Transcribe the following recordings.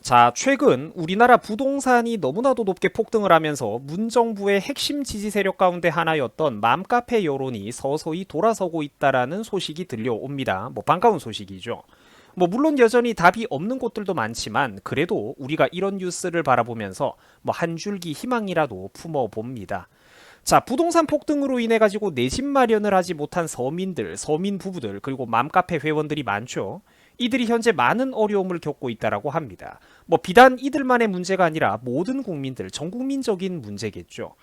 자, 최근 우리나라 부동산이 너무나도 높게 폭등을 하면서 문정부의 핵심 지지 세력 가운데 하나였던 맘카페 여론이 서서히 돌아서고 있다라는 소식이 들려옵니다. 반가운 소식이죠. 물론 여전히 답이 없는 곳들도 많지만 그래도 우리가 이런 뉴스를 바라보면서 한 줄기 희망이라도 품어봅니다. 자, 부동산 폭등으로 인해 가지고 내 집 마련을 하지 못한 서민들, 서민 부부들, 그리고 맘카페 회원들이 많죠. 이들이 현재 많은 어려움을 겪고 있다라고 합니다. 비단 이들만의 문제가 아니라 모든 국민들, 전 국민적인 문제겠죠.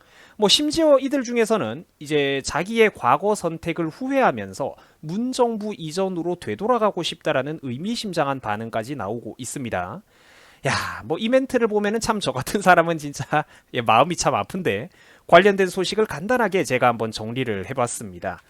심지어 이들 중에서는 이제 자기의 과거 선택을 후회하면서 문정부 이전으로 되돌아가고 싶다라는 의미심장한 반응까지 나오고 있습니다. 야, 이 멘트를 보면은 참 저 같은 사람은 진짜 마음이 참 아픈데 관련된 소식을 간단하게 제가 한번 정리를 해봤습니다.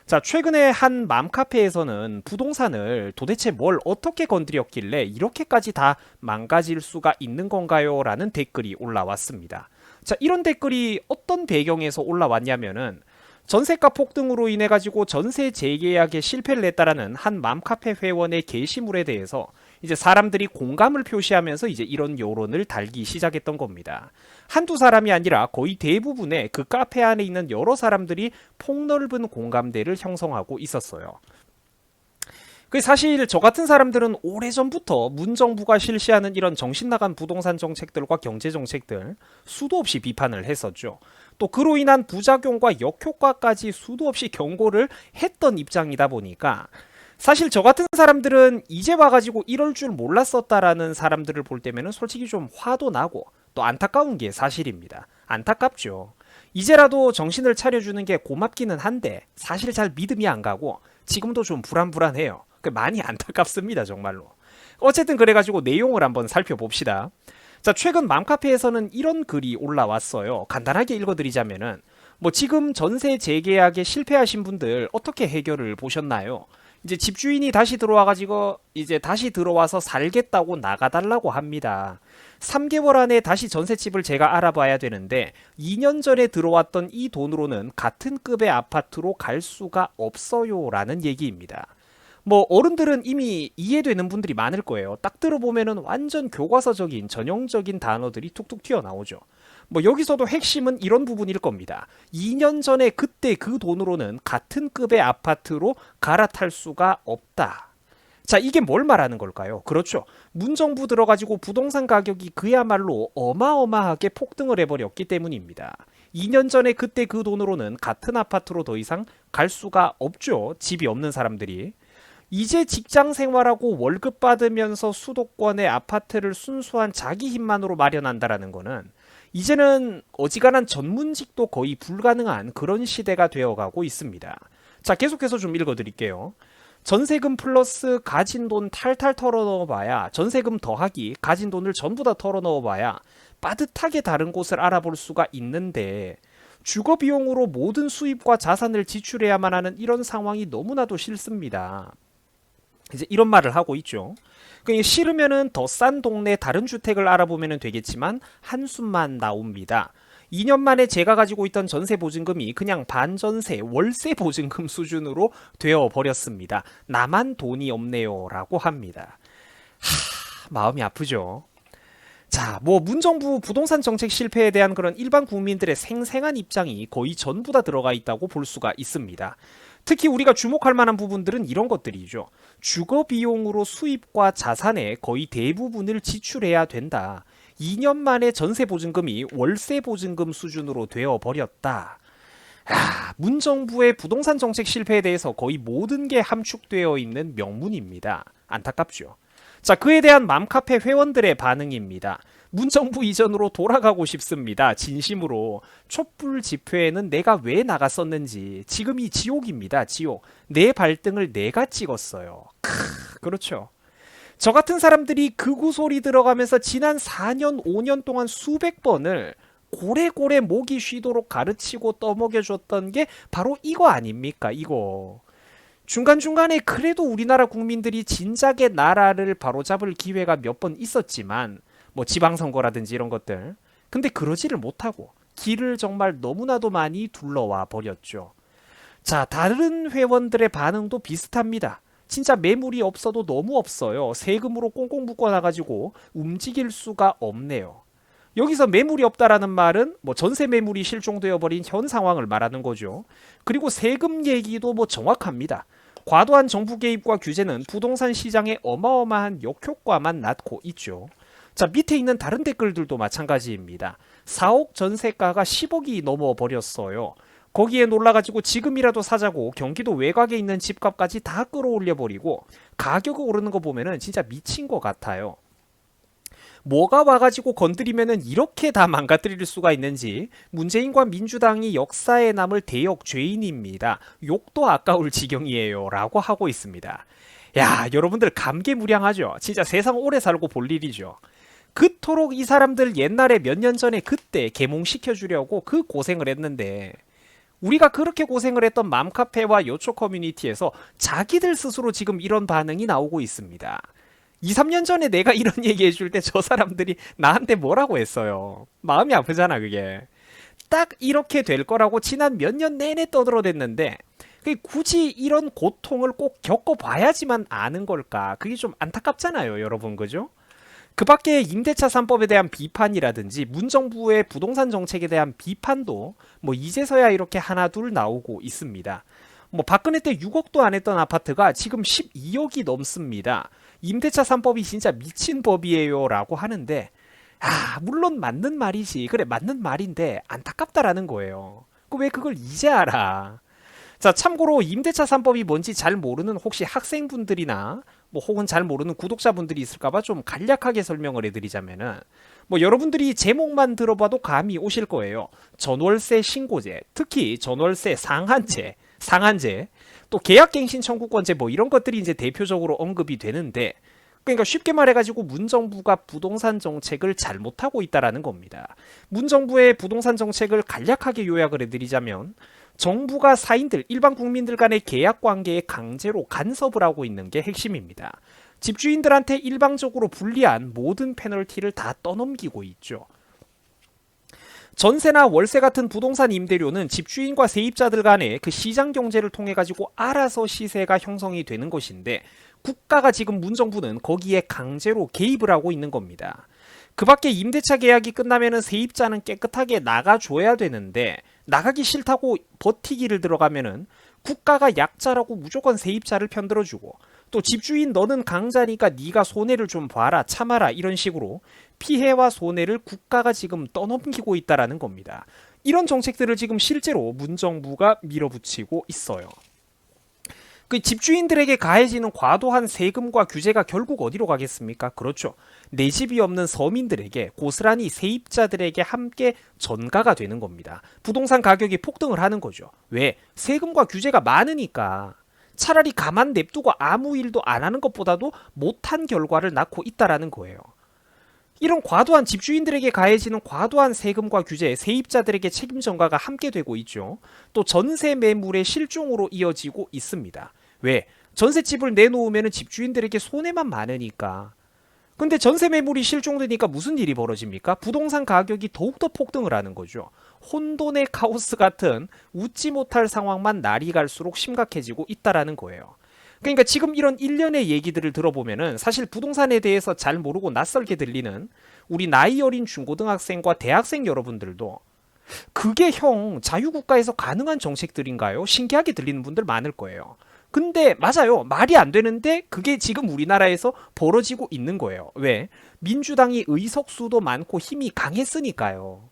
자, 최근에 한 맘카페에서는 부동산을 도대체 뭘 어떻게 건드렸길래 이렇게까지 다 망가질 수가 있는 건가요? 라는 댓글이 올라왔습니다. 자, 이런 댓글이 어떤 배경에서 올라왔냐면은 전세가 폭등으로 인해 가지고 전세 재계약에 실패를 했다라는 한 맘카페 회원의 게시물에 대해서 이제 사람들이 공감을 표시하면서 이제 이런 여론을 달기 시작했던 겁니다. 한두 사람이 아니라 거의 대부분의 그 카페 안에 있는 여러 사람들이 폭넓은 공감대를 형성하고 있었어요. 사실 저 같은 사람들은 오래전부터 문정부가 실시하는 이런 정신나간 부동산 정책들과 경제 정책들 수도 없이 비판을 했었죠. 또 그로 인한 부작용과 역효과까지 수도 없이 경고를 했던 입장이다 보니까 사실 저 같은 사람들은 이제 와가지고 이럴 줄 몰랐었다라는 사람들을 볼 때면은 솔직히 좀 화도 나고 또 안타까운 게 사실입니다. 안타깝죠. 이제라도 정신을 차려주는 게 고맙기는 한데 사실 잘 믿음이 안 가고 지금도 좀 불안불안해요. 많이 안타깝습니다, 정말로. 어쨌든 그래가지고 내용을 한번 살펴봅시다. 자, 최근 맘카페에서는 이런 글이 올라왔어요. 간단하게 읽어드리자면은 지금 전세 재계약에 실패하신 분들 어떻게 해결을 보셨나요? 이제 집주인이 다시 들어와가지고 이제 다시 들어와서 살겠다고 나가달라고 합니다. 3개월 안에 다시 전셋집을 제가 알아봐야 되는데 2년 전에 들어왔던 이 돈으로는 같은 급의 아파트로 갈 수가 없어요 라는 얘기입니다. 어른들은 이미 이해되는 분들이 많을 거예요. 딱 들어보면은 완전 교과서적인 전형적인 단어들이 툭툭 튀어나오죠. 여기서도 핵심은 이런 부분일 겁니다. 2년 전에 그때 그 돈으로는 같은 급의 아파트로 갈아탈 수가 없다. 자, 이게 뭘 말하는 걸까요? 그렇죠. 문정부 들어가지고 부동산 가격이 그야말로 어마어마하게 폭등을 해버렸기 때문입니다. 2년 전에 그때 그 돈으로는 같은 아파트로 더 이상 갈 수가 없죠. 집이 없는 사람들이. 이제 직장 생활하고 월급 받으면서 수도권의 아파트를 순수한 자기 힘만으로 마련한다라는 거는 이제는 어지간한 전문직도 거의 불가능한 그런 시대가 되어가고 있습니다. 자, 계속해서 좀 읽어드릴게요. 전세금 플러스 가진 돈 탈탈 털어넣어봐야 전세금 더하기 가진 돈을 전부 다 털어넣어봐야 빠듯하게 다른 곳을 알아볼 수가 있는데 주거 비용으로 모든 수입과 자산을 지출해야만 하는 이런 상황이 너무나도 싫습니다. 이제 이런 말을 하고 있죠. 싫으면은 더 싼 동네 다른 주택을 알아보면 되겠지만 한숨만 나옵니다. 2년 만에 제가 가지고 있던 전세 보증금이 그냥 반전세, 월세 보증금 수준으로 되어 버렸습니다. 나만 돈이 없네요 라고 합니다. 마음이 아프죠. 자, 뭐 문정부 부동산 정책 실패에 대한 그런 일반 국민들의 생생한 입장이 거의 전부 다 들어가 있다고 볼 수가 있습니다. 특히 우리가 주목할 만한 부분들은 이런 것들이죠. 주거 비용으로 수입과 자산의 거의 대부분을 지출해야 된다. 2년 만에 전세 보증금이 월세 보증금 수준으로 되어 버렸다. 문정부의 부동산 정책 실패에 대해서 거의 모든 게 함축되어 있는 명문입니다. 안타깝죠. 자, 그에 대한 맘카페 회원들의 반응입니다. 문정부 이전으로 돌아가고 싶습니다. 진심으로. 촛불 집회에는 내가 왜 나갔었는지. 지금이 지옥입니다. 지옥. 내 발등을 내가 찍었어요. 그렇죠. 저 같은 사람들이 극우 소리 들어가면서 지난 4년, 5년 동안 수백 번을 고래고래 목이 쉬도록 가르치고 떠먹여줬던 게 바로 이거 아닙니까? 이거. 중간중간에 그래도 우리나라 국민들이 진작에 나라를 바로잡을 기회가 몇 번 있었지만 뭐 지방선거라든지 이런 것들 근데 그러지를 못하고 길을 정말 너무나도 많이 둘러와 버렸죠. 자, 다른 회원들의 반응도 비슷합니다. 진짜 매물이 없어도 너무 없어요. 세금으로 꽁꽁 묶어놔가지고 움직일 수가 없네요. 여기서 매물이 없다라는 말은 뭐 전세 매물이 실종되어 버린 현 상황을 말하는 거죠. 그리고 세금 얘기도 뭐 정확합니다. 과도한 정부 개입과 규제는 부동산 시장에 어마어마한 역효과만 낳고 있죠. 자, 밑에 있는 다른 댓글들도 마찬가지입니다. 4억 전세가가 10억이 넘어 버렸어요. 거기에 놀라가지고 지금이라도 사자고 경기도 외곽에 있는 집값까지 다 끌어올려 버리고 가격이 오르는 거 보면은 진짜 미친 것 같아요. 뭐가 와가지고 건드리면은 이렇게 다 망가뜨릴 수가 있는지 문재인과 민주당이 역사에 남을 대역 죄인입니다. 욕도 아까울 지경이에요. 라고 하고 있습니다. 야, 여러분들 감개무량하죠? 진짜 세상 오래 살고 볼 일이죠. 그토록 이 사람들 옛날에 몇 년 전에 그때 계몽시켜주려고 그 고생을 했는데 우리가 그렇게 고생을 했던 맘카페와 요초 커뮤니티에서 자기들 스스로 지금 이런 반응이 나오고 있습니다. 2, 3년 전에 내가 이런 얘기 해줄 때 저 사람들이 나한테 뭐라고 했어요. 마음이 아프잖아 그게. 딱 이렇게 될 거라고 지난 몇 년 내내 떠들어댔는데 굳이 이런 고통을 꼭 겪어봐야지만 아는 걸까. 그게 좀 안타깝잖아요 여러분. 그죠? 그 밖에 임대차 3법에 대한 비판이라든지 문정부의 부동산 정책에 대한 비판도 뭐 이제서야 이렇게 하나 둘 나오고 있습니다. 뭐 박근혜 때 6억도 안 했던 아파트가 지금 12억이 넘습니다. 임대차 3법이 진짜 미친 법이에요 라고 하는데 물론 맞는 말이지. 그래 맞는 말인데 안타깝다라는 거예요. 왜 그걸 이제 알아. 자, 참고로 임대차 3법이 뭔지 잘 모르는 혹시 학생분들이나 뭐 혹은 잘 모르는 구독자분들이 있을까봐 좀 간략하게 설명을 해드리자면은 뭐 여러분들이 제목만 들어봐도 감이 오실 거예요. 전월세 신고제, 특히 전월세 상한제, 또 계약갱신 청구권제 뭐 이런 것들이 이제 대표적으로 언급이 되는데 그러니까 쉽게 말해가지고 문정부가 부동산 정책을 잘못하고 있다라는 겁니다. 문정부의 부동산 정책을 간략하게 요약을 해드리자면 정부가 사인들, 일반 국민들 간의 계약 관계에 강제로 간섭을 하고 있는 게 핵심입니다. 집주인들한테 일방적으로 불리한 모든 페널티를 다 떠넘기고 있죠. 전세나 월세 같은 부동산 임대료는 집주인과 세입자들 간의 그 시장 경제를 통해 가지고 알아서 시세가 형성이 되는 것인데 국가가 지금 문정부는 거기에 강제로 개입을 하고 있는 겁니다. 그 밖에 임대차 계약이 끝나면은 세입자는 깨끗하게 나가줘야 되는데 나가기 싫다고 버티기를 들어가면은 국가가 약자라고 무조건 세입자를 편들어주고 또 집주인 너는 강자니까 네가 손해를 좀 봐라 참아라 이런 식으로 피해와 손해를 국가가 지금 떠넘기고 있다라는 겁니다. 이런 정책들을 지금 실제로 문정부가 밀어붙이고 있어요. 그 집주인들에게 가해지는 과도한 세금과 규제가 결국 어디로 가겠습니까? 그렇죠. 내 집이 없는 서민들에게 고스란히 세입자들에게 함께 전가가 되는 겁니다. 부동산 가격이 폭등을 하는 거죠. 왜? 세금과 규제가 많으니까. 차라리 가만 냅두고 아무 일도 안 하는 것보다도 못한 결과를 낳고 있다라는 거예요. 이런 과도한 집주인들에게 가해지는 과도한 세금과 규제, 세입자들에게 책임 전가가 함께 되고 있죠. 또 전세 매물의 실종으로 이어지고 있습니다. 왜? 전셋집을 내놓으면 집주인들에게 손해만 많으니까. 근데 전세 매물이 실종되니까 무슨 일이 벌어집니까? 부동산 가격이 더욱더 폭등을 하는 거죠. 혼돈의 카오스 같은 웃지 못할 상황만 날이 갈수록 심각해지고 있다라는 거예요. 그러니까 지금 이런 일련의 얘기들을 들어보면은 사실 부동산에 대해서 잘 모르고 낯설게 들리는 우리 나이 어린 중고등학생과 대학생 여러분들도 그게 형 자유국가에서 가능한 정책들인가요? 신기하게 들리는 분들 많을 거예요. 근데 맞아요. 말이 안 되는데 그게 지금 우리나라에서 벌어지고 있는 거예요. 왜? 민주당이 의석수도 많고 힘이 강했으니까요.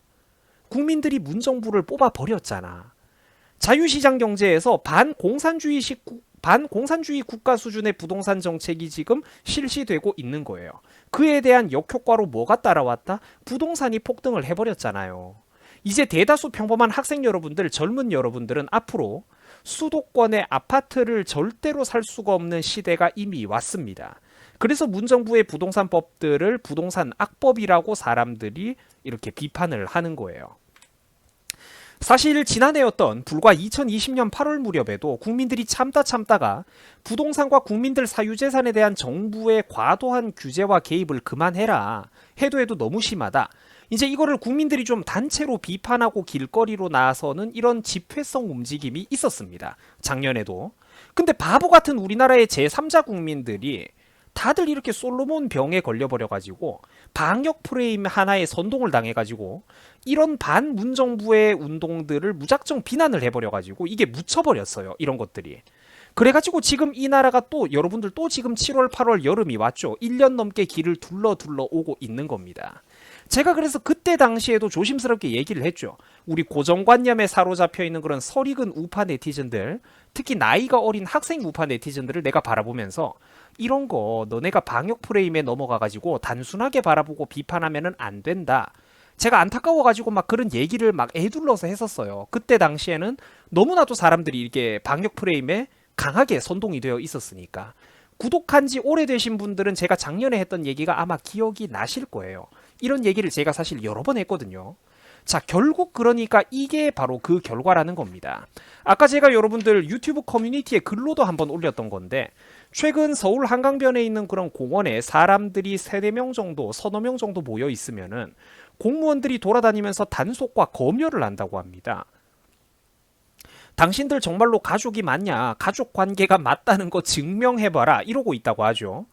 국민들이 문정부를 뽑아버렸잖아. 자유시장 경제에서 반공산주의 국가 수준의 부동산 정책이 지금 실시되고 있는 거예요. 그에 대한 역효과로 뭐가 따라왔다? 부동산이 폭등을 해버렸잖아요. 이제 대다수 평범한 학생 여러분들, 젊은 여러분들은 앞으로 수도권의 아파트를 절대로 살 수가 없는 시대가 이미 왔습니다. 그래서 문정부의 부동산법들을 부동산 악법이라고 사람들이 이렇게 비판을 하는 거예요. 사실 지난해였던 불과 2020년 8월 무렵에도 국민들이 참다가 부동산과 국민들 사유재산에 대한 정부의 과도한 규제와 개입을 그만해라. 해도 너무 심하다. 이제 이거를 국민들이 좀 단체로 비판하고 길거리로 나서는 이런 집회성 움직임이 있었습니다. 작년에도. 근데 바보 같은 우리나라의 제3자 국민들이 다들 이렇게 솔로몬 병에 걸려버려가지고 방역 프레임 하나에 선동을 당해가지고 이런 반문정부의 운동들을 무작정 비난을 해버려가지고 이게 묻혀버렸어요. 이런 것들이. 그래가지고 지금 이 나라가 또 여러분들 또 지금 7월 8월 여름이 왔죠. 1년 넘게 길을 둘러 오고 있는 겁니다. 제가 그래서 그때 당시에도 조심스럽게 얘기를 했죠. 우리 고정관념에 사로잡혀 있는 그런 설익은 우파 네티즌들, 특히 나이가 어린 학생 우파 네티즌들을 내가 바라보면서 이런 거 너네가 방역 프레임에 넘어가가지고 단순하게 바라보고 비판하면은 안 된다. 제가 안타까워가지고 막 그런 얘기를 막 애둘러서 했었어요. 그때 당시에는 너무나도 사람들이 이렇게 방역 프레임에 강하게 선동이 되어 있었으니까. 구독한 지 오래되신 분들은 제가 작년에 했던 얘기가 아마 기억이 나실 거예요. 이런 얘기를 제가 사실 여러 번 했거든요. 자, 결국 그러니까 이게 바로 그 결과라는 겁니다. 아까 제가 여러분들 유튜브 커뮤니티에 글로도 한번 올렸던 건데 최근 서울 한강변에 있는 그런 공원에 사람들이 3-4명 정도, 서너 명 정도 모여 있으면은 공무원들이 돌아다니면서 단속과 검열을 한다고 합니다. 당신들 정말로 가족이 맞냐? 가족 관계가 맞다는 거 증명해봐라. 이러고 있다고 하죠.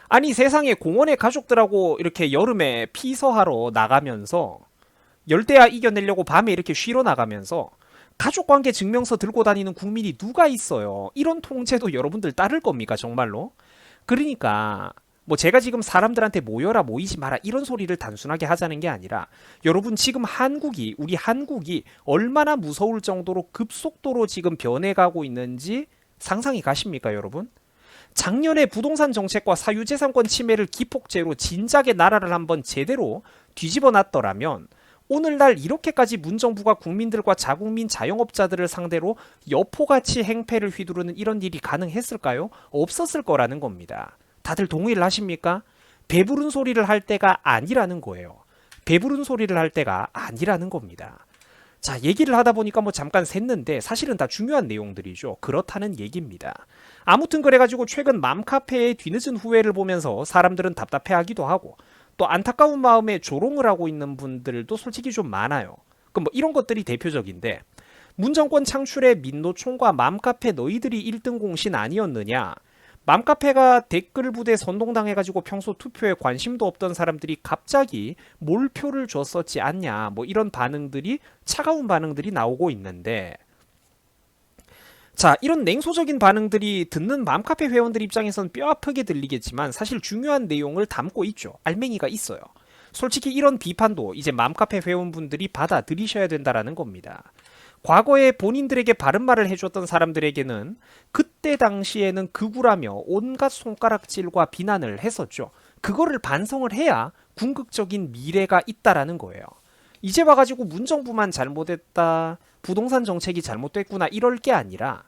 아니 세상에 공원에 가족들하고 이렇게 여름에 피서하러 나가면서 열대야 이겨내려고 밤에 이렇게 쉬러 나가면서 가족관계 증명서 들고 다니는 국민이 누가 있어요? 이런 통제도 여러분들 따를 겁니까 정말로? 그러니까 뭐 제가 지금 사람들한테 모여라 모이지 마라 이런 소리를 단순하게 하자는 게 아니라 여러분 지금 우리 한국이 얼마나 무서울 정도로 급속도로 지금 변해가고 있는지 상상이 가십니까 여러분? 작년에 부동산 정책과 사유재산권 침해를 기폭제로 진작에 나라를 한번 제대로 뒤집어 놨더라면 오늘날 이렇게까지 문정부가 국민들과 자국민 자영업자들을 상대로 여포같이 행패를 휘두르는 이런 일이 가능했을까요? 없었을 거라는 겁니다. 다들 동의를 하십니까? 배부른 소리를 할 때가 아니라는 거예요. 배부른 소리를 할 때가 아니라는 겁니다. 자, 얘기를 하다 보니까 뭐 잠깐 샜는데 사실은 다 중요한 내용들이죠. 그렇다는 얘기입니다. 아무튼 그래가지고 최근 맘카페의 뒤늦은 후회를 보면서 사람들은 답답해하기도 하고 또 안타까운 마음에 조롱을 하고 있는 분들도 솔직히 좀 많아요. 그럼 뭐 이런 것들이 대표적인데 문정권 창출의 민노총과 맘카페 너희들이 1등 공신 아니었느냐? 맘카페가 댓글 부대 선동당해가지고 평소 투표에 관심도 없던 사람들이 갑자기 몰표를 줬었지 않냐 뭐 이런 반응들이 차가운 반응들이 나오고 있는데 자 이런 냉소적인 반응들이 듣는 맘카페 회원들 입장에선 뼈아프게 들리겠지만 사실 중요한 내용을 담고 있죠. 알맹이가 있어요. 솔직히 이런 비판도 이제 맘카페 회원분들이 받아들이셔야 된다라는 겁니다. 과거에 본인들에게 바른 말을 해줬던 사람들에게는 그때 당시에는 극우라며 온갖 손가락질과 비난을 했었죠. 그거를 반성을 해야 궁극적인 미래가 있다라는 거예요. 이제 와가지고 문정부만 잘못했다, 부동산 정책이 잘못됐구나 이럴 게 아니라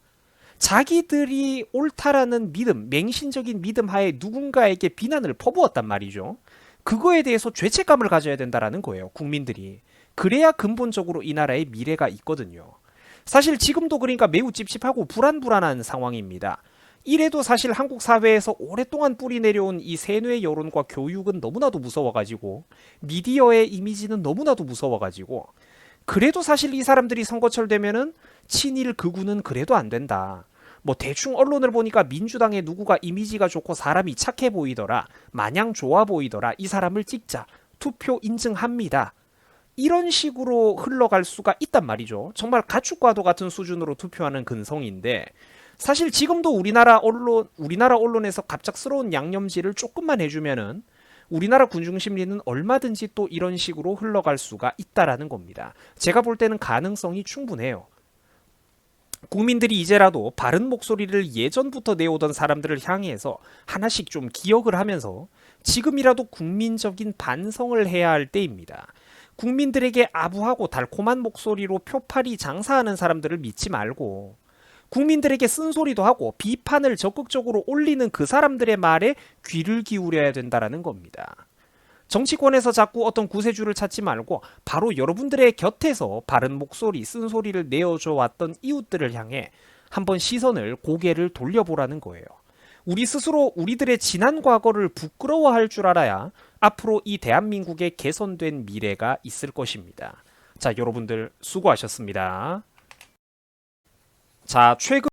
자기들이 옳다라는 믿음, 맹신적인 믿음 하에 누군가에게 비난을 퍼부었단 말이죠. 그거에 대해서 죄책감을 가져야 된다라는 거예요. 국민들이. 그래야 근본적으로 이 나라의 미래가 있거든요. 사실 지금도 그러니까 매우 찝찝하고 불안한 상황입니다. 이래도 사실 한국 사회에서 오랫동안 뿌리 내려온 이 세뇌 여론과 교육은 너무나도 무서워가지고 미디어의 이미지는 너무나도 무서워가지고 그래도 사실 이 사람들이 선거철 되면은 친일 극우는 그래도 안 된다. 뭐 대충 언론을 보니까 민주당의 누구가 이미지가 좋고 사람이 착해 보이더라. 마냥 좋아 보이더라. 이 사람을 찍자. 투표 인증합니다. 이런 식으로 흘러갈 수가 있단 말이죠. 정말 가축과도 같은 수준으로 투표하는 근성인데 사실 지금도 우리나라 언론에서 갑작스러운 양념질을 조금만 해주면은 우리나라 군중 심리는 얼마든지 또 이런 식으로 흘러갈 수가 있다라는 겁니다. 제가 볼 때는 가능성이 충분해요. 국민들이 이제라도 바른 목소리를 예전부터 내오던 사람들을 향해서 하나씩 좀 기억을 하면서 지금이라도 국민적인 반성을 해야 할 때입니다. 국민들에게 아부하고 달콤한 목소리로 표팔이 장사하는 사람들을 믿지 말고 국민들에게 쓴소리도 하고 비판을 적극적으로 올리는 그 사람들의 말에 귀를 기울여야 된다는 겁니다. 정치권에서 자꾸 어떤 구세주를 찾지 말고 바로 여러분들의 곁에서 바른 목소리, 쓴소리를 내어줘 왔던 이웃들을 향해 한번 시선을, 고개를 돌려보라는 거예요. 우리 스스로 우리들의 지난 과거를 부끄러워할 줄 알아야 앞으로 이 대한민국의 개선된 미래가 있을 것입니다. 자, 여러분들 수고하셨습니다. 자, 최근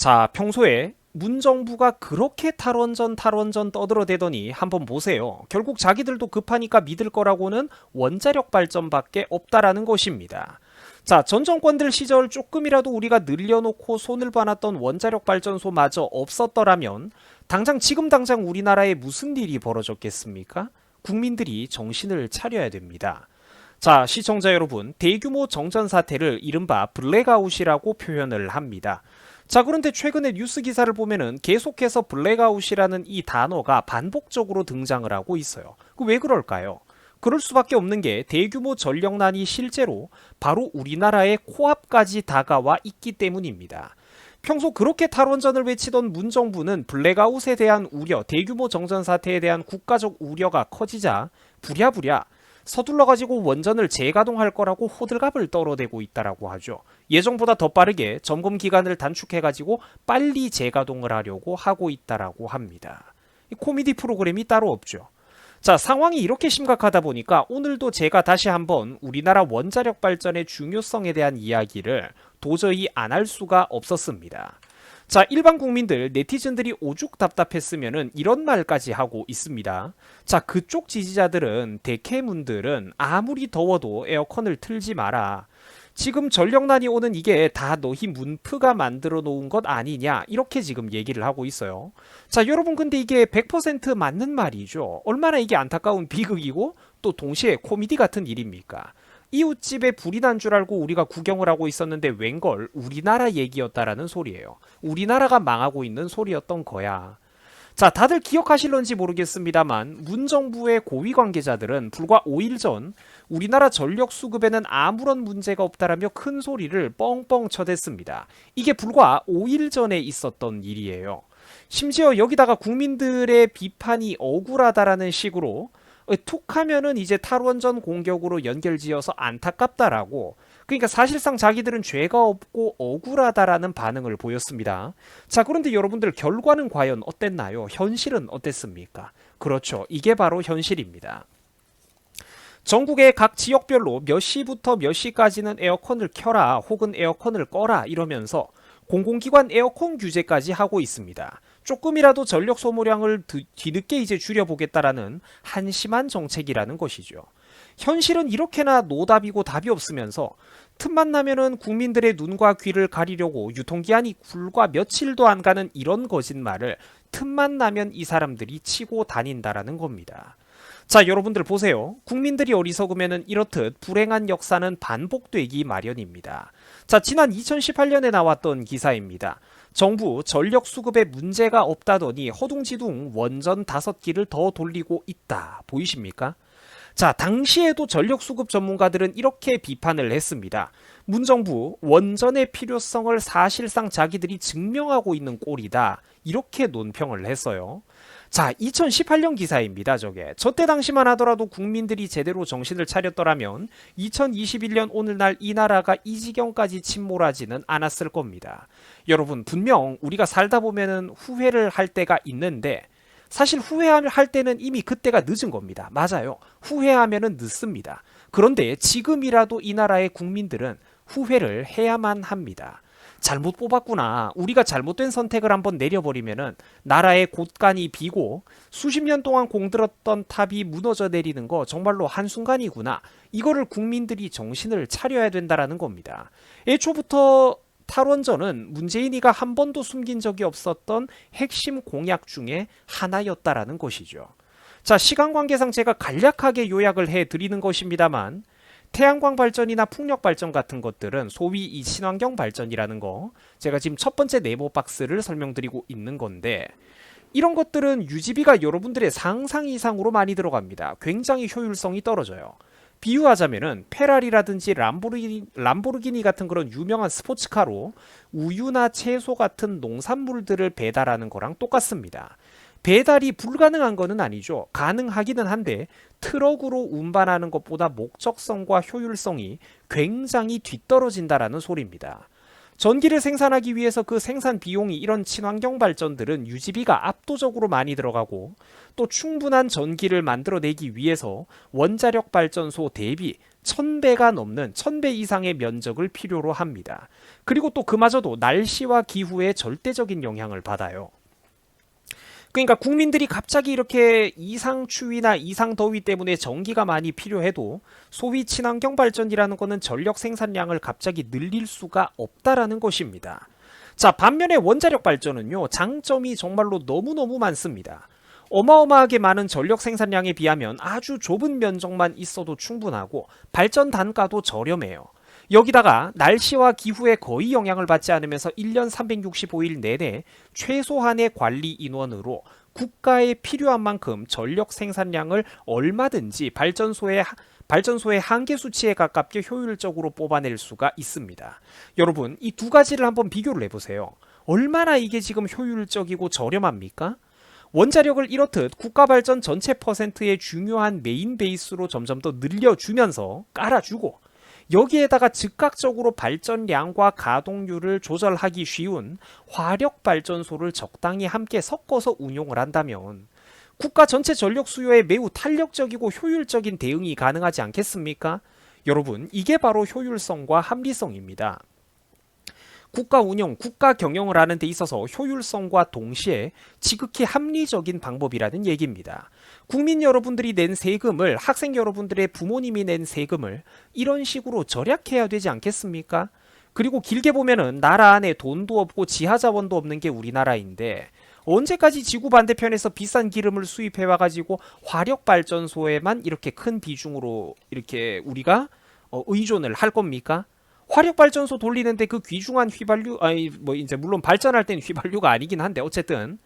자, 평소에 문정부가 그렇게 탈원전 떠들어대더니 한번 보세요. 결국 자기들도 급하니까 믿을 거라고는 원자력 발전밖에 없다라는 것입니다. 자, 전 정권들 시절 조금이라도 우리가 늘려놓고 손을 봐놨던 원자력 발전소마저 없었더라면 지금 당장 우리나라에 무슨 일이 벌어졌겠습니까? 국민들이 정신을 차려야 됩니다. 자, 시청자 여러분, 대규모 정전 사태를 이른바 블랙아웃이라고 표현을 합니다. 자, 그런데 최근에 뉴스 기사를 보면은 계속해서 블랙아웃이라는 이 단어가 반복적으로 등장을 하고 있어요. 왜 그럴까요? 그럴 수밖에 없는 게 대규모 전력난이 실제로 바로 우리나라의 코앞까지 다가와 있기 때문입니다. 평소 그렇게 탈원전을 외치던 문정부는 블랙아웃에 대한 우려, 대규모 정전 사태에 대한 국가적 우려가 커지자 부랴부랴 서둘러가지고 원전을 재가동할 거라고 호들갑을 떨어대고 있다라고 하죠. 예정보다 더 빠르게 점검 기간을 단축해가지고 빨리 재가동을 하려고 하고 있다라고 합니다. 코미디 프로그램이 따로 없죠. 자, 상황이 이렇게 심각하다 보니까 오늘도 제가 다시 한번 우리나라 원자력 발전의 중요성에 대한 이야기를 도저히 안 할 수가 없었습니다. 자, 일반 국민들, 네티즌들이 오죽 답답했으면은 이런 말까지 하고 있습니다. 자, 그쪽 지지자들은, 대캐문들은 아무리 더워도 에어컨을 틀지 마라. 지금 전력난이 오는 이게 다 너희 문프가 만들어 놓은 것 아니냐 이렇게 지금 얘기를 하고 있어요. 자, 여러분 근데 이게 100% 맞는 말이죠. 얼마나 이게 안타까운 비극이고 또 동시에 코미디 같은 일입니까? 이웃집에 불이 난 줄 알고 우리가 구경을 하고 있었는데 웬걸 우리나라 얘기였다라는 소리예요. 우리나라가 망하고 있는 소리였던 거야. 자, 다들 기억하실런지 모르겠습니다만 문정부의 고위 관계자들은 불과 5일 전 우리나라 전력 수급에는 아무런 문제가 없다라며 큰 소리를 뻥뻥 쳐댔습니다. 이게 불과 5일 전에 있었던 일이에요. 심지어 여기다가 국민들의 비판이 억울하다라는 식으로 툭 하면은 이제 탈원전 공격으로 연결지어서 안타깝다라고, 그러니까 사실상 자기들은 죄가 없고 억울하다라는 반응을 보였습니다. 자, 그런데 여러분들 결과는 과연 어땠나요? 현실은 어땠습니까? 그렇죠. 이게 바로 현실입니다. 전국의 각 지역별로 몇 시부터 몇 시까지는 에어컨을 켜라 혹은 에어컨을 꺼라 이러면서 공공기관 에어컨 규제까지 하고 있습니다. 조금이라도 전력 소모량을 뒤늦게 이제 줄여보겠다라는 한심한 정책이라는 것이죠. 현실은 이렇게나 노답이고 답이 없으면서 틈만 나면은 국민들의 눈과 귀를 가리려고 유통기한이 불과 며칠도 안 가는 이런 거짓말을 틈만 나면 이 사람들이 치고 다닌다라는 겁니다. 자, 여러분들 보세요. 국민들이 어리석으면 이렇듯 불행한 역사는 반복되기 마련입니다. 자, 지난 2018년에 나왔던 기사입니다. 정부 전력 수급에 문제가 없다더니 허둥지둥 원전 5기를 더 돌리고 있다. 보이십니까? 자, 당시에도 전력 수급 전문가들은 이렇게 비판을 했습니다. 문정부 원전의 필요성을 사실상 자기들이 증명하고 있는 꼴이다. 이렇게 논평을 했어요. 자, 2018년 기사입니다. 저때 당시만 하더라도 국민들이 제대로 정신을 차렸더라면 2021년 오늘날 이 나라가 이 지경까지 침몰하지는 않았을 겁니다. 여러분, 분명 우리가 살다 보면은 후회를 할 때가 있는데 사실 후회할 때는 이미 그때가 늦은 겁니다. 맞아요. 후회하면은 늦습니다. 그런데 지금이라도 이 나라의 국민들은 후회를 해야만 합니다. 잘못 뽑았구나. 우리가 잘못된 선택을 한번 내려버리면은 나라의 곳간이 비고 수십 년 동안 공들었던 탑이 무너져 내리는 거 정말로 한순간이구나. 이거를 국민들이 정신을 차려야 된다라는 겁니다. 애초부터 탈원전은 문재인이가 한 번도 숨긴 적이 없었던 핵심 공약 중에 하나였다라는 것이죠. 자, 시간 관계상 제가 간략하게 요약을 해드리는 것입니다만 태양광 발전이나 풍력 발전 같은 것들은 소위 이 친환경 발전이라는 거, 제가 지금 첫 번째 네모 박스를 설명드리고 있는 건데 이런 것들은 유지비가 여러분들의 상상 이상으로 많이 들어갑니다. 굉장히 효율성이 떨어져요. 비유하자면은 페라리라든지 람보르기니 같은 그런 유명한 스포츠카로 우유나 채소 같은 농산물들을 배달하는 거랑 똑같습니다. 배달이 불가능한 거는 아니죠. 가능하기는 한데 트럭으로 운반하는 것보다 목적성과 효율성이 굉장히 뒤떨어진다라는 소리입니다. 전기를 생산하기 위해서 그 생산 비용이 이런 친환경 발전들은 유지비가 압도적으로 많이 들어가고 또 충분한 전기를 만들어내기 위해서 원자력 발전소 대비 1000배가 넘는 1000배 이상의 면적을 필요로 합니다. 그리고 또 그마저도 날씨와 기후에 절대적인 영향을 받아요. 그러니까 국민들이 갑자기 이렇게 이상 추위나 이상 더위 때문에 전기가 많이 필요해도 소위 친환경 발전이라는 것은 전력 생산량을 갑자기 늘릴 수가 없다라는 것입니다. 자, 반면에 원자력 발전은요, 장점이 정말로 너무너무 많습니다. 어마어마하게 많은 전력 생산량에 비하면 아주 좁은 면적만 있어도 충분하고 발전 단가도 저렴해요. 여기다가 날씨와 기후에 거의 영향을 받지 않으면서 1년 365일 내내 최소한의 관리 인원으로 국가에 필요한 만큼 전력 생산량을 얼마든지 발전소의 한계 수치에 가깝게 효율적으로 뽑아낼 수가 있습니다. 여러분, 이 두 가지를 한번 비교를 해보세요. 얼마나 이게 지금 효율적이고 저렴합니까? 원자력을 이렇듯 국가 발전 전체 퍼센트의 중요한 메인 베이스로 점점 더 늘려주면서 깔아주고 여기에다가 즉각적으로 발전량과 가동률을 조절하기 쉬운 화력 발전소를 적당히 함께 섞어서 운용을 한다면 국가 전체 전력 수요에 매우 탄력적이고 효율적인 대응이 가능하지 않겠습니까? 여러분, 이게 바로 효율성과 합리성입니다. 국가 운영, 국가 경영을 하는 데 있어서 효율성과 동시에 지극히 합리적인 방법이라는 얘기입니다. 국민 여러분들이 낸 세금을, 학생 여러분들의 부모님이 낸 세금을 이런 식으로 절약해야 되지 않겠습니까? 그리고 길게 보면은 나라 안에 돈도 없고 지하자원도 없는 게 우리나라인데 언제까지 지구 반대편에서 비싼 기름을 수입해 와가지고 화력발전소에만 이렇게 큰 비중으로 이렇게 우리가 의존을 할 겁니까? 화력발전소 돌리는데 그 귀중한 휘발유, 아니 뭐 이제 물론 발전할 땐 휘발유가 아니긴 한데 어쨌든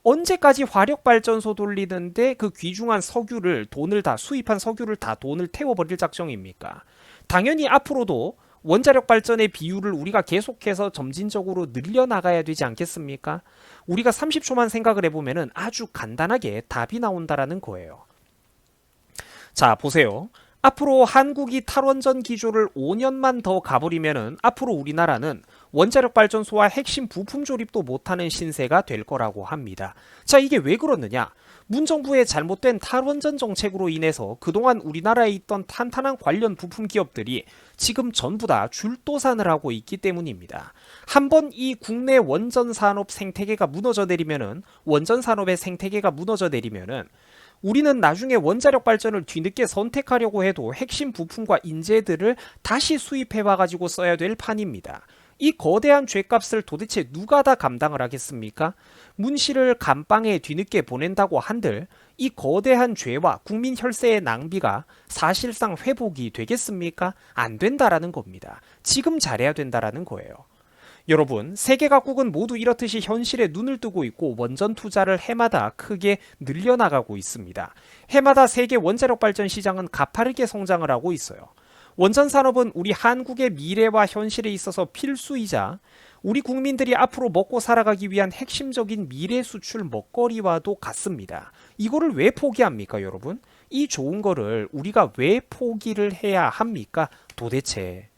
언제까지 화력발전소 돌리는데 그 귀중한 석유를 돈을 다 수입한 석유를 다 돈을 태워버릴 작정입니까? 당연히 앞으로도 원자력 발전의 비율을 우리가 계속해서 점진적으로 늘려나가야 되지 않겠습니까? 우리가 30초만 생각을 해보면 아주 간단하게 답이 나온다라는 거예요. 자, 보세요. 앞으로 한국이 탈원전 기조를 5년만 더 가버리면은 앞으로 우리나라는 원자력 발전소와 핵심 부품 조립도 못하는 신세가 될 거라고 합니다. 자, 이게 왜 그러느냐? 문정부의 잘못된 탈원전 정책으로 인해서 그동안 우리나라에 있던 탄탄한 관련 부품 기업들이 지금 전부 다 줄도산을 하고 있기 때문입니다. 한번 이 국내 원전 산업 생태계가 무너져 내리면은 원전 산업의 생태계가 무너져 내리면은 우리는 나중에 원자력 발전을 뒤늦게 선택하려고 해도 핵심 부품과 인재들을 다시 수입해 와가지고 써야 될 판입니다. 이 거대한 죗값을 도대체 누가 다 감당을 하겠습니까? 문씨를 감방에 뒤늦게 보낸다고 한들 이 거대한 죄와 국민 혈세의 낭비가 사실상 회복이 되겠습니까? 안 된다라는 겁니다. 지금 잘해야 된다라는 거예요. 여러분, 세계 각국은 모두 이렇듯이 현실에 눈을 뜨고 있고 원전 투자를 해마다 크게 늘려나가고 있습니다. 해마다 세계 원자력 발전 시장은 가파르게 성장을 하고 있어요. 원전 산업은 우리 한국의 미래와 현실에 있어서 필수이자 우리 국민들이 앞으로 먹고 살아가기 위한 핵심적인 미래 수출 먹거리와도 같습니다. 이거를 왜 포기합니까, 여러분? 이 좋은 거를 우리가 왜 포기를 해야 합니까, 도대체?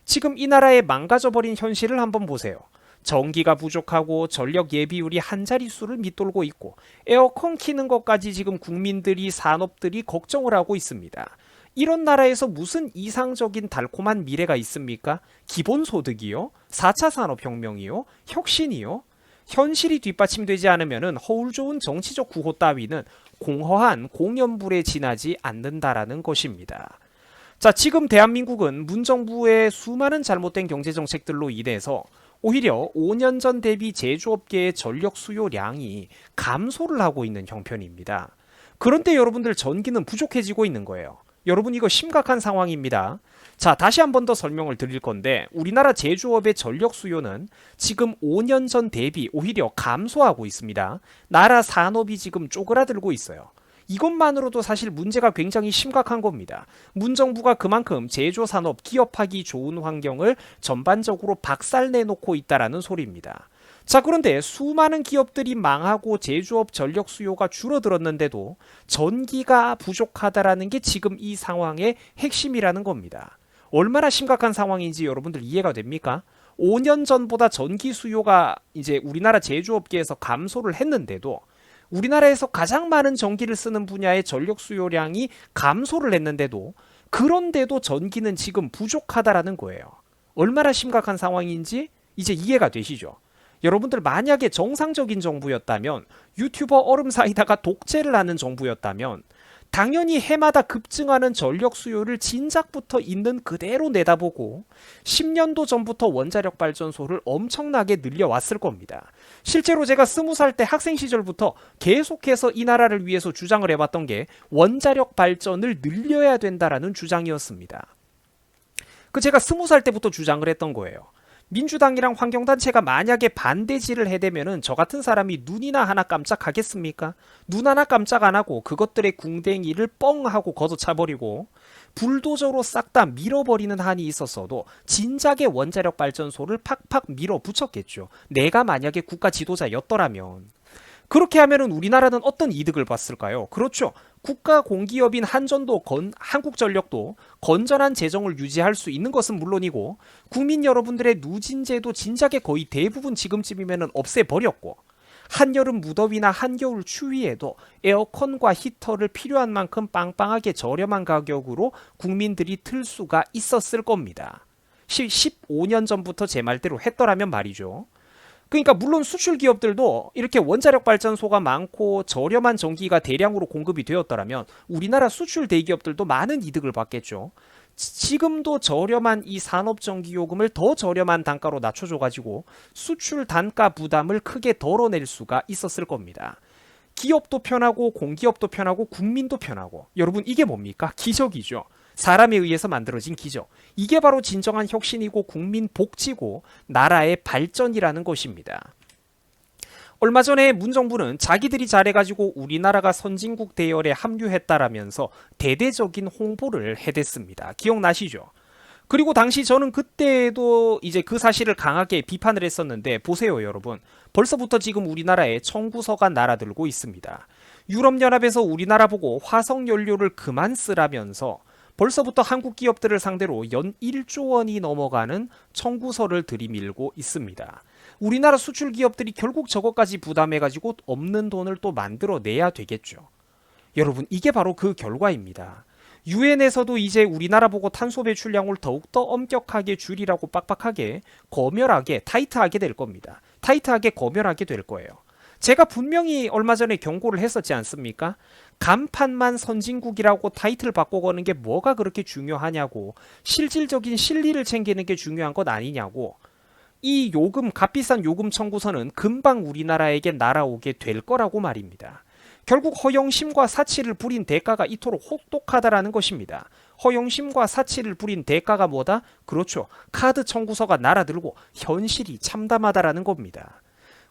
지금 이 나라의 망가져버린 현실을 한번 보세요. 전기가 부족하고 전력 예비율이 한 자릿수를 밑돌고 있고 에어컨 키는 것까지 지금 국민들이 산업들이 걱정을 하고 있습니다. 이런 나라에서 무슨 이상적인 달콤한 미래가 있습니까? 기본소득이요? 4차 산업혁명이요? 혁신이요? 현실이 뒷받침되지 않으면 허울 좋은 정치적 구호 따위는 공허한 공연불에 지나지 않는다라는 것입니다. 자, 지금 대한민국은 문정부의 수많은 잘못된 경제정책들로 인해서 오히려 5년 전 대비 제조업계의 전력 수요량이 감소를 하고 있는 형편입니다. 그런데 여러분들 전기는 부족해지고 있는 거예요. 여러분 이거 심각한 상황입니다. 자, 다시 한 번 더 설명을 드릴 건데 우리나라 제조업의 전력 수요는 지금 5년 전 대비 오히려 감소하고 있습니다. 나라 산업이 지금 쪼그라들고 있어요. 이것만으로도 사실 문제가 굉장히 심각한 겁니다. 문정부가 그만큼 제조산업 기업하기 좋은 환경을 전반적으로 박살내놓고 있다라는 소리입니다. 자, 그런데 수많은 기업들이 망하고 제조업 전력 수요가 줄어들었는데도 전기가 부족하다라는 게 지금 이 상황의 핵심이라는 겁니다. 얼마나 심각한 상황인지 여러분들 이해가 됩니까? 5년 전보다 전기 수요가 이제 우리나라 제조업계에서 감소를 했는데도 우리나라에서 가장 많은 전기를 쓰는 분야의 전력 수요량이 감소를 했는데도 그런데도 전기는 지금 부족하다라는 거예요. 얼마나 심각한 상황인지 이제 이해가 되시죠? 여러분들 만약에 정상적인 정부였다면 유튜버 얼음 사이다가 독재를 하는 정부였다면 당연히 해마다 급증하는 전력 수요를 진작부터 있는 그대로 내다보고 10년도 전부터 원자력 발전소를 엄청나게 늘려왔을 겁니다. 실제로 제가 20살 때 학생 시절부터 계속해서 이 나라를 위해서 주장을 해왔던 게 원자력 발전을 늘려야 된다라는 주장이었습니다. 제가 20살 때부터 주장을 했던 거예요. 민주당이랑 환경단체가 만약에 반대질을 해대면은 저 같은 사람이 눈이나 하나 깜짝하겠습니까? 눈 하나 깜짝 안 하고 그것들의 궁뎅이를 뻥 하고 걷어차버리고 불도저로 싹 다 밀어버리는 한이 있었어도 진작에 원자력 발전소를 팍팍 밀어붙였겠죠. 내가 만약에 국가 지도자였더라면. 그렇게 하면은 우리나라는 어떤 이득을 봤을까요? 그렇죠. 국가 공기업인 한국전력도 건전한 재정을 유지할 수 있는 것은 물론이고 국민 여러분들의 누진제도 진작에 거의 대부분 지금쯤이면 없애버렸고 한여름 무더위나 한겨울 추위에도 에어컨과 히터를 필요한 만큼 빵빵하게 저렴한 가격으로 국민들이 틀 수가 있었을 겁니다. 15년 전부터 제 말대로 했더라면 말이죠. 그러니까 물론 수출 기업들도 이렇게 원자력 발전소가 많고 저렴한 전기가 대량으로 공급이 되었더라면 우리나라 수출 대기업들도 많은 이득을 받겠죠. 지금도 저렴한 이 산업 전기 요금을 더 저렴한 단가로 낮춰줘 가지고 수출 단가 부담을 크게 덜어낼 수가 있었을 겁니다. 기업도 편하고 공기업도 편하고 국민도 편하고. 여러분, 이게 뭡니까? 기적이죠. 사람에 의해서 만들어진 기적. 이게 바로 진정한 혁신이고 국민 복지고 나라의 발전이라는 것입니다. 얼마 전에 문정부는 자기들이 잘해가지고 우리나라가 선진국 대열에 합류했다라면서 대대적인 홍보를 해댔습니다. 기억나시죠? 그리고 당시 저는 그때도 이제 그 사실을 강하게 비판을 했었는데, 보세요 여러분. 벌써부터 지금 우리나라에 청구서가 날아들고 있습니다. 유럽연합에서 우리나라 보고 화석연료를 그만 쓰라면서 벌써부터 한국 기업들을 상대로 연 1조 원이 넘어가는 청구서를 들이밀고 있습니다. 우리나라 수출 기업들이 결국 저것까지 부담해가지고 없는 돈을 또 만들어내야 되겠죠. 여러분, 이게 바로 그 결과입니다. 유엔에서도 이제 우리나라 보고 탄소 배출량을 더욱더 엄격하게 줄이라고 빡빡하게 검열하게 타이트하게 될 겁니다. 타이트하게 검열하게 될 거예요. 제가 분명히 얼마 전에 경고를 했었지 않습니까? 간판만 선진국이라고 타이틀 바꿔거는 게 뭐가 그렇게 중요하냐고, 실질적인 실리를 챙기는 게 중요한 것 아니냐고. 이 요금, 값비싼 요금 청구서는 금방 우리나라에게 날아오게 될 거라고 말입니다. 결국 허영심과 사치를 부린 대가가 이토록 혹독하다라는 것입니다. 허영심과 사치를 부린 대가가 뭐다? 그렇죠. 카드 청구서가 날아들고 현실이 참담하다라는 겁니다.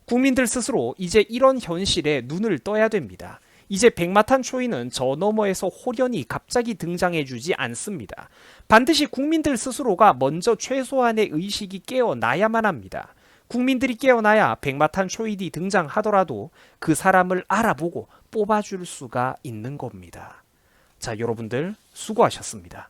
국민들 스스로 이제 이런 현실에 눈을 떠야 됩니다. 이제 백마탄 초이는 저 너머에서 호련히 갑자기 등장해주지 않습니다. 반드시 국민들 스스로가 먼저 최소한의 의식이 깨어나야만 합니다. 국민들이 깨어나야 백마탄 초이디 등장하더라도 그 사람을 알아보고 뽑아줄 수가 있는 겁니다. 자, 여러분들 수고하셨습니다.